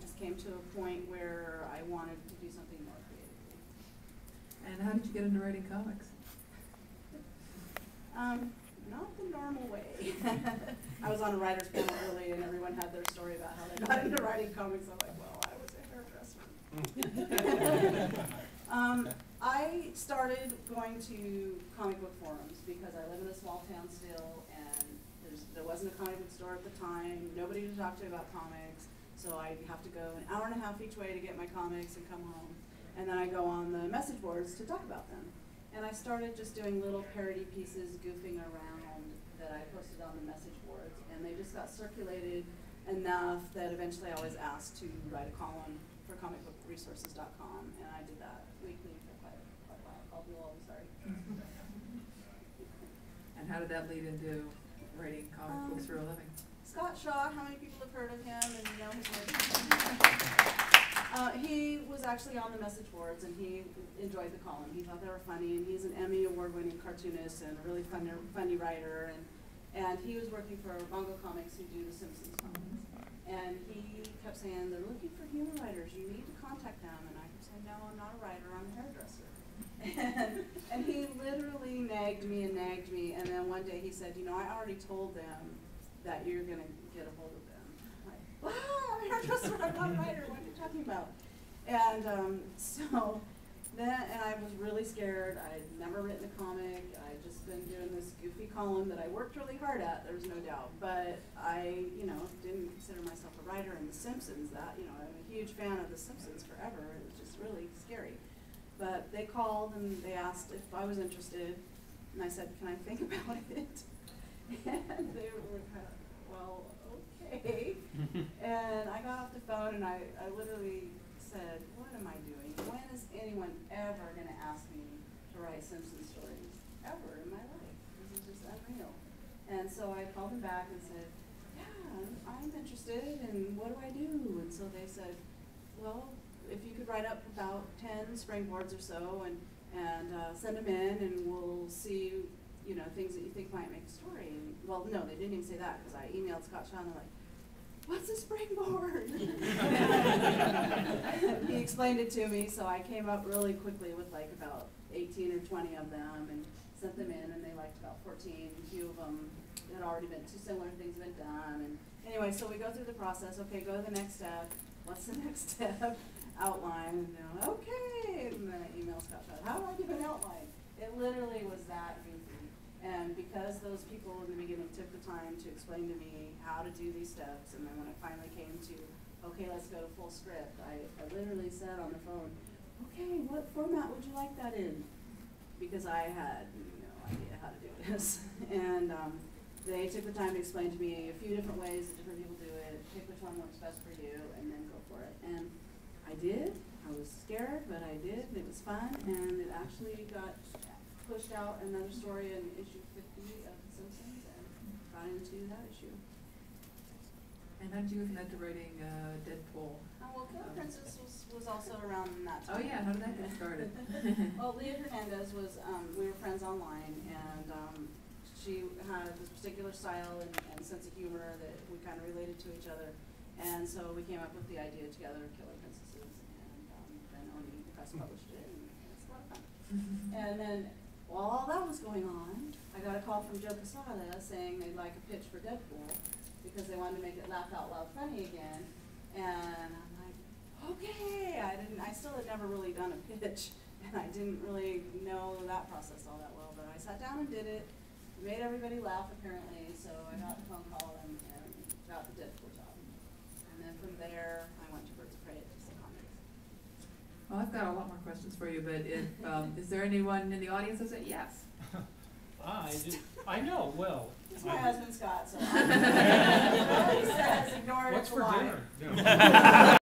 just came to a point where I wanted to do something more creatively. And how did you get into writing comics? Not the normal way. I was on a writer's panel early, and everyone had their story about how they got into writing comics. I'm like, well, I was a hairdresser. I started going to comic book forums because I live in a small town still, and there wasn't a comic book store at the time. Nobody to talk to about comics, so I have to go an hour and a half each way to get my comics and come home. And then I go on the message boards to talk about them. And I started just doing little parody pieces, goofing around, that I posted on the message boards. And they just got circulated enough that eventually I was asked to write a column for comicbookresources.com. And I did that weekly for quite a while. Called You All Sorry. And how did that lead into writing comic books for a living? Scott Shaw, how many people have heard of him and know his work? He was actually on the message boards, and he enjoyed the column. He thought they were funny, and he's an Emmy award-winning cartoonist and a really funny writer. And he was working for Mongo Comics, who do the Simpsons comics. And he kept saying, they're looking for humor writers. You need to contact them. And I kept saying, no, I'm not a writer. I'm a hairdresser. And he literally nagged me. And then one day he said, you know, I already told them that you're going to get a hold of them. I'm like, wow, I'm a hairdresser. I'm not a writer. What are you talking about? And so then, and I was really scared. I'd never written a comic. I'd just been doing this goofy column that I worked really hard at, there's no doubt. But I, didn't consider myself a writer in The Simpsons. I'm a huge fan of The Simpsons forever. It was just really scary. But they called and they asked if I was interested. And I said, can I think about it? And they were kind of, well, okay. And I got off the phone and I literally said, what am I doing? When is anyone ever going to ask me to write Simpson stories? Ever in my life. This is just unreal. And so I called them back and said, yeah, I'm interested, and what do I do? And so they said, well, if you could write up about 10 springboards or so and send them in, and we'll see, things that you think might make a story. And, well, no, they didn't even say that, because I emailed Scott Shaw and they're like, what's a springboard? He explained it to me, so I came up really quickly with like about 18 or 20 of them and sent them in, and they liked about 14. A few of them had already been, two similar things had been done. And anyway, so we go through the process. Okay, go to the next step. What's the next step? Outline. And okay. And then I emailed Scott Shaw, how do I give an outline? It literally was that goofy. And because those people in the beginning took the time to explain to me how to do these steps, and then when it finally came to, okay, let's go to full script, I literally said on the phone, okay, what format would you like that in? Because I had no idea how to do this. And they took the time to explain to me a few different ways that different people do it, pick which one works best for you, and then go for it. And I did. I was scared, but I did. It was fun, and it actually got pushed out another story in issue 50 of The Simpsons and got into that issue. And how did you get into writing Deadpool? Well, Killer Princess was also around that time. Oh yeah, how did that get started? Well, Leah Hernandez was, we were friends online, and she had this particular style and sense of humor that we kind of related to each other. And so we came up with the idea together of Killer Princesses, and then Oni press published it, and it's a lot of fun. And then, while all that was going on, I got a call from Joe Quesada saying they'd like a pitch for Deadpool because they wanted to make it laugh out loud funny again. And I'm like, okay. I still had never really done a pitch, and I didn't really know that process all that well. But I sat down and did it, made everybody laugh apparently. So I got the phone call and got the Deadpool job. And then from there, I went to Birds of Prey to some comics. Well, I've got a lot more questions for you, but if, is there anyone in the audience that said yes? I know, well. It's my husband, Scott, so he says ignore it. What's for dinner?